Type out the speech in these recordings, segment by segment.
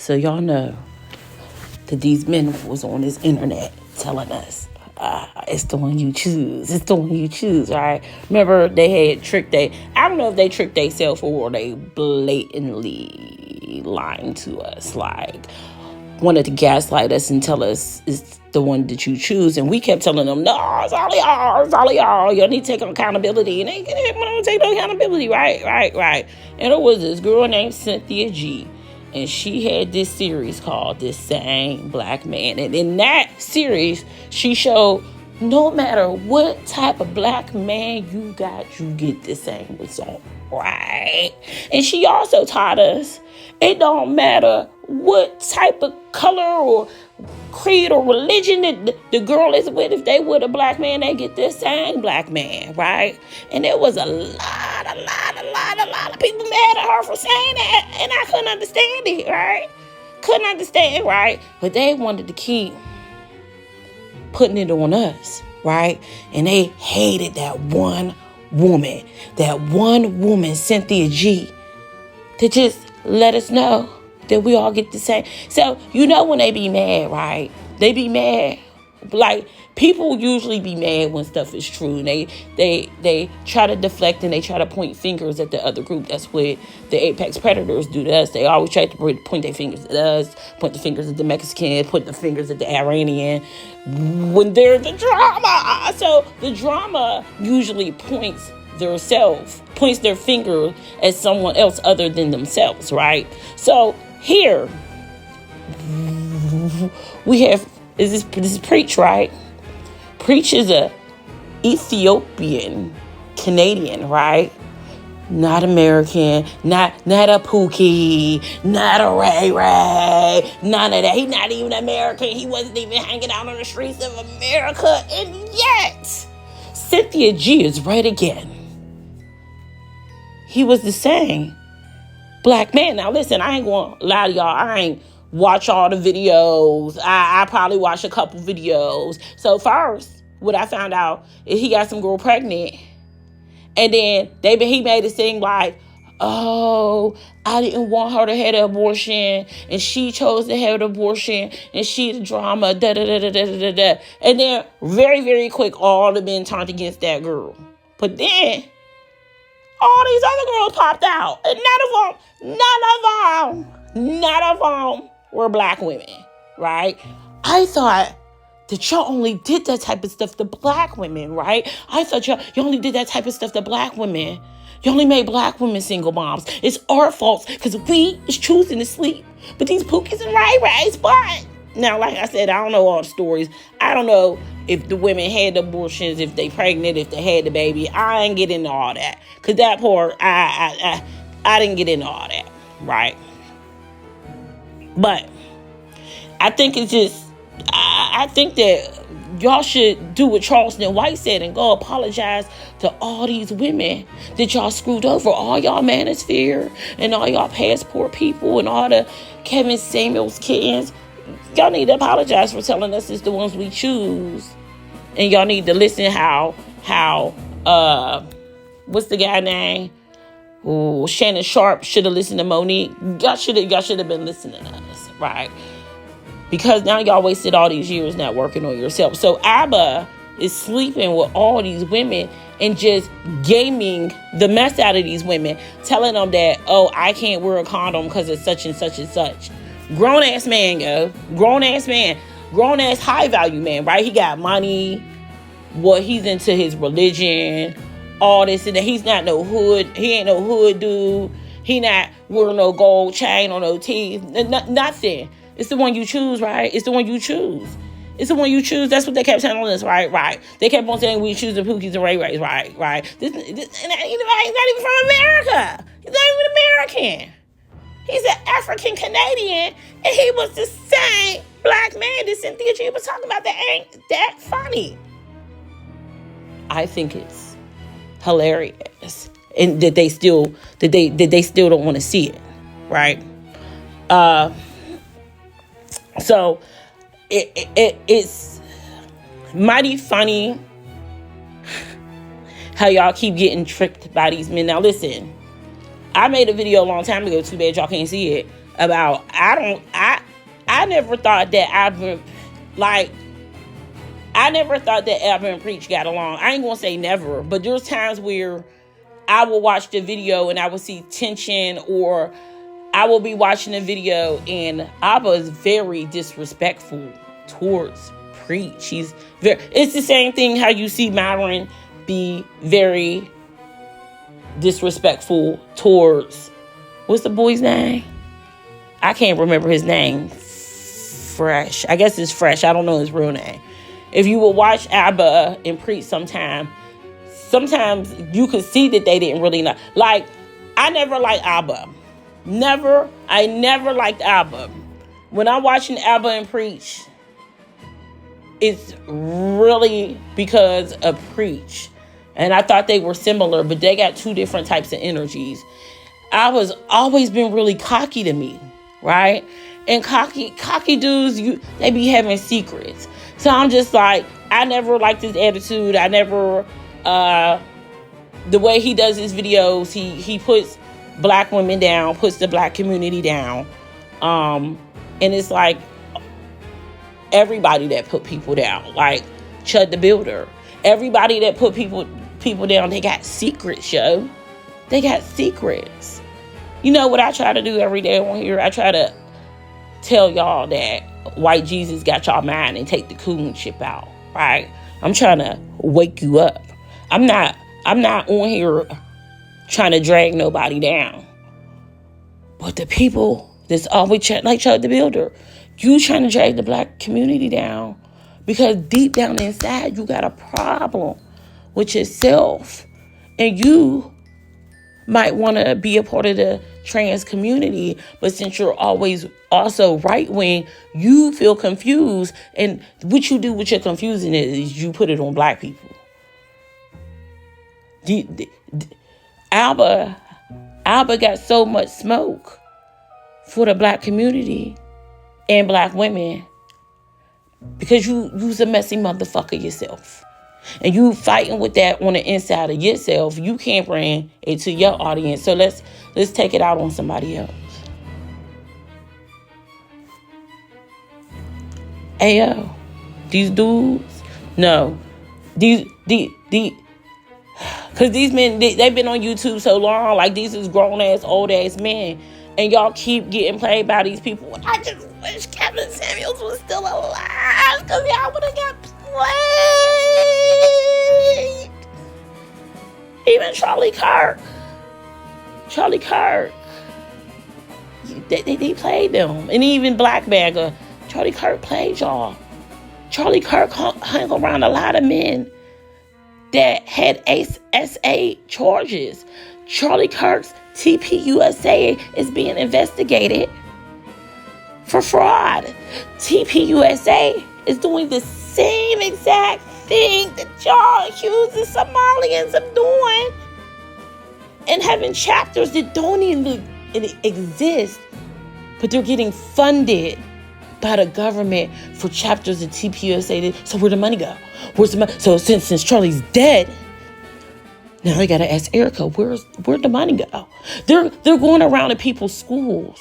So y'all know that these men was on this internet telling us, it's the one you choose. It's the one you choose, right? Remember, they had tricked I don't know if they tricked themselves or they blatantly lying to us. Like, wanted to gaslight us and tell us it's the one that you choose. And we kept telling them, no, it's all y'all. It's all y'all. Y'all need to take accountability. And they don't take no accountability. Right. And it was this girl named Cynthia G. And she had this series called This Same Black Man. And in that series, she showed no matter what type of black man you got, you get the same result, right? And she also taught us it don't matter what type of color or creed or religion that the girl is with. If they with a black man, they get the same black man, right? And there was a lot of people mad at her for saying that, and I couldn't understand it, right? But they wanted to keep putting it on us, right? And they hated that one woman, Cynthia G, to just let us know that we all get the same. So, when they be mad, right? They be mad. Like, people usually be mad when stuff is true. And they try to deflect and they try to point fingers at the other group. That's what the apex predators do to us. They always try to point their fingers at us, point the fingers at the Mexican, point the fingers at the Iranian when they're the drama. So the drama usually points their finger at someone else other than themselves, right? So here we have this is Preach, right? Preach is a Ethiopian Canadian, right? Not American, not a Pookie, not a Ray, none of that. He's not even American. He wasn't even hanging out on the streets of America. And yet, Cynthia G is right again. He was the same black man. Now listen, I ain't gonna lie to y'all. I ain't watch all the videos. I probably watched a couple videos. So first, what I found out is he got some girl pregnant. And then he made it seem like, oh, I didn't want her to have an abortion. And she chose to have an abortion. And she the drama, da-da-da-da-da-da-da. And then very, very quick, all the men turned against that girl. But then all these other girls popped out. And none of them were black women, right? I thought that y'all only did that type of stuff to black women, right? I thought you only did that type of stuff to black women. You only made black women single moms. It's our fault because we is choosing to sleep. But these Pookies and Ray-Rays, but now, like I said, I don't know all the stories. I don't know if the women had abortions, if they pregnant, if they had the baby. I ain't get into all that. Because that part, I didn't get into all that, right? But I think it's just, I think that y'all should do what Charleston White said and go apologize to all these women that y'all screwed over. All y'all manosphere and all y'all passport people and all the Kevin Samuels kittens. Y'all need to apologize for telling us it's the ones we choose. And y'all need to listen how what's the guy name? Oh, Shannon Sharp should have listened to Monique. Y'all should have been listening to us, right? Because now y'all wasted all these years not working on yourself. So Abba is sleeping with all these women and just gaming the mess out of these women, telling them that, oh, I can't wear a condom because it's such and such and such. Grown ass man, yo. Grown ass high value man, right? He got money. He's into his religion, all this and that. He's not no hood. He ain't no hood dude. He not wearing no gold chain or no teeth. Nothing. It's the one you choose, right? It's the one you choose. That's what they kept telling us, right? They kept on saying we choose the Pookies and Ray-Rays, right? He's not even from America. He's not even American. He's an African Canadian, and he was the same black man that Cynthia G was talking about. That ain't that funny. I think it's hilarious, and that they still don't want to see it, right? So it's mighty funny how y'all keep getting tricked by these men. Now listen, I made a video a long time ago. Too bad y'all can't see it. about, I never thought that I never thought that Abba and Preach got along. I ain't gonna say never, but there's times where I will watch the video and I will see tension, or I will be watching the video and Abba is very disrespectful towards Preach. It's the same thing how you see Myron be very disrespectful towards, what's the boy's name? I can't remember his name. Fresh. I guess it's Fresh. I don't know his real name. If you will watch Abba and Preach sometimes you could see that they didn't really know. Like, I never liked Abba. I never liked Abba. When I'm watching Abba and Preach, it's really because of Preach. And I thought they were similar, but they got two different types of energies. Abba's always been really cocky to me, right? And cocky dudes, they be having secrets. So I'm just like, I never liked his attitude. I never, the way he does his videos, he puts black women down, puts the black community down. And it's like everybody that put people down, like Chud the Builder, everybody that put people down, they got secrets, yo. They got secrets. You know what I try to do every day on here? I try to tell y'all that white Jesus got y'all mind and take the coon chip out, right? I'm trying to wake you up. I'm not on here trying to drag nobody down. But the people that's always like Chud the Builder, you trying to drag the black community down because deep down inside you got a problem with yourself, and you might want to be a part of the trans community, but since you're always also right wing, you feel confused, and what you do with your confusion is you put it on black people. Alba got so much smoke for the black community and black women because you's a messy motherfucker yourself. And you fighting with that on the inside of yourself. You can't bring it to your audience. So let's take it out on somebody else. Ayo, these dudes, no, because these men, they've been on YouTube so long. Like, these is grown ass, old ass men, and y'all keep getting played by these people. I just wish Kevin Samuels was still alive, because y'all would have got played. Even Charlie Kirk, they played them. And even Black Bagger, Charlie Kirk played y'all. Charlie Kirk hung around a lot of men that had SA charges. Charlie Kirk's TPUSA is being investigated for fraud. TPUSA is doing the same exact thing that y'all accuse the Somalians of doing and having chapters that don't even exist, but they're getting funded by the government for chapters of TPUSA. So where'd the money go? Where's the money? So since Charlie's dead, now I gotta ask Erica, where'd the money go? They're going around to people's schools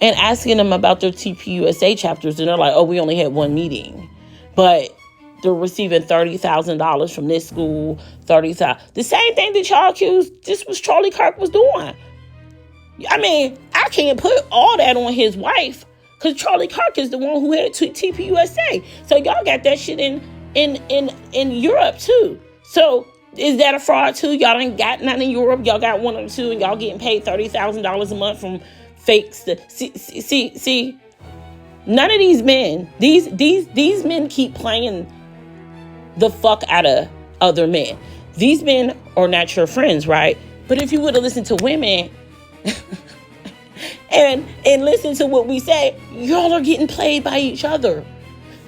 and asking them about their TPUSA chapters, and they're like, oh, we only had one meeting. But they're receiving $30,000 from this school, $30,000. The same thing that y'all accused this was Charlie Kirk was doing. I mean, I can't put all that on his wife, because Charlie Kirk is the one who had TPUSA. So y'all got that shit in Europe too. So is that a fraud too? Y'all ain't got none in Europe. Y'all got one or two, and y'all getting paid $30,000 a month from fakes. See, none of these men, these men keep playing the fuck out of other men. These men are not your friends, right? But if you would have listened to women and listen to what we say, y'all are getting played by each other.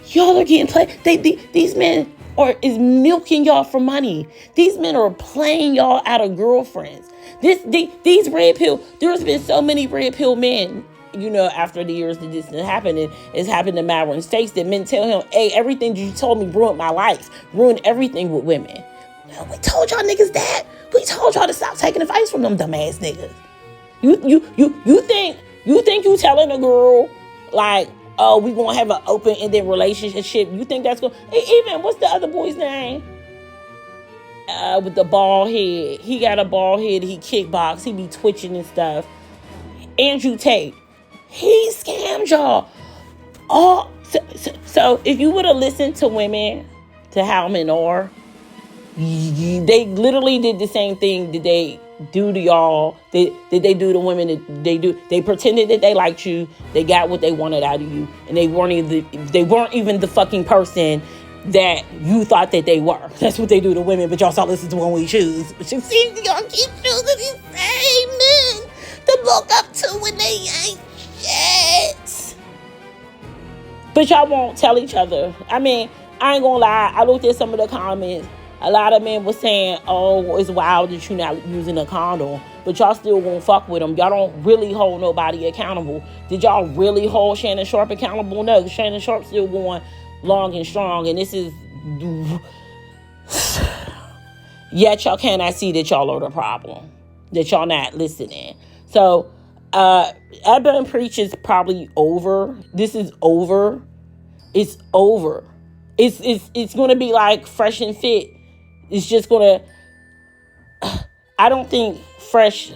Y'all are getting played. These men is milking y'all for money. These men are playing y'all out of girlfriends. These red pill, there's been so many red pill men, after the years that this happened, and it's happened to Myron's face, that men tell him, hey, everything you told me ruined my life, ruined everything with women. We told y'all niggas that. We told y'all to stop taking advice from them dumbass niggas. You think you telling a girl like, oh, we gonna have an open-ended relationship? You think that's gonna even what's the other boy's name? With the bald head. He got a bald head, he kickbox, he be twitching and stuff. Andrew Tate. He scammed y'all. Oh, so if you would have listened to women, to how men are, they literally did the same thing that they do to y'all. They do to women that they do. They pretended that they liked you. They got what they wanted out of you, and they weren't even the fucking person that you thought that they were. That's what they do to women. But y'all start listening to When We Choose. But you see, y'all keep choosing these same men to look up to when they ain't shit. But y'all won't tell each other. I mean, I ain't gonna lie. I looked at some of the comments. A lot of men were saying, oh, it's wild that you're not using a condom. But y'all still gonna fuck with them. Y'all don't really hold nobody accountable. Did y'all really hold Shannon Sharpe accountable? No, Shannon Sharpe still going long and strong. And this is... Yet y'all cannot see that y'all are the problem. That y'all not listening. So, Abba and Preach is probably over. This is over. It's over. It's going to be like Fresh and Fit. It's just going to... I don't think Fresh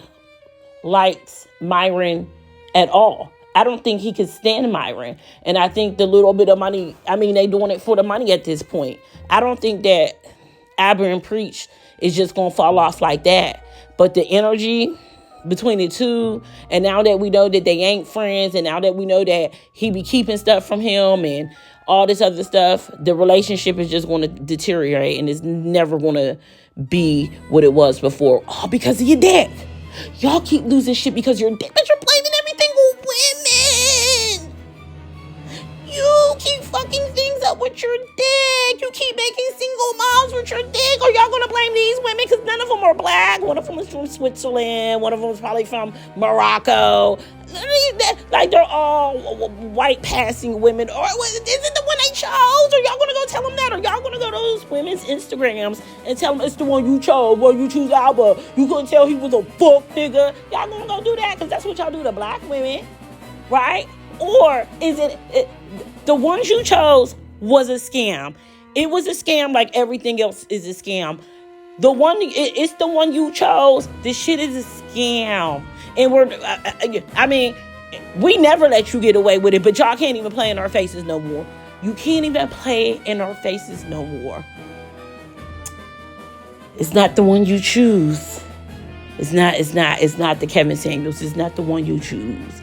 likes Myron at all. I don't think he could stand Myron. And I think the little bit of money... I mean, they doing it for the money at this point. I don't think that Abba and Preach is just going to fall off like that. But the energy between the two, and now that we know that they ain't friends, and now that we know that he be keeping stuff from him and all this other stuff, the relationship is just going to deteriorate, and it's never going to be what it was before. Oh, because of your dick. Y'all keep losing shit because you're dick, but you're blaming everything on women. You keep fucking things up with your dick. You keep making single moms with your dick. Or y'all gonna blame these women because none of them are black. One of them is from Switzerland. One of them is probably from Morocco. Like they're all white passing women. Or is it the one they chose? Or y'all gonna go tell them that? Or y'all gonna go to those women's Instagrams and tell them it's the one you chose? Well, you choose Alba. You gonna tell he was a fuck nigga? Y'all gonna go do that because that's what y'all do to black women, right? Or is it the ones you chose was a scam? It was a scam like everything else is a scam. It's the one you chose. This shit is a scam. And I mean, we never let you get away with it, but y'all can't even play in our faces no more. You can't even play in our faces no more. It's not the one you choose. It's not the Kevin Samuels. It's not the one you choose.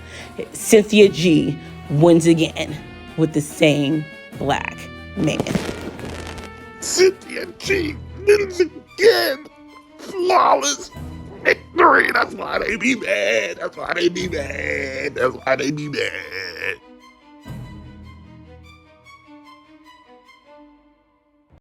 Cynthia G wins again with the same black man. Cynthia G wins again. Flawless victory. That's why they be mad. That's why they be mad. That's why they be mad.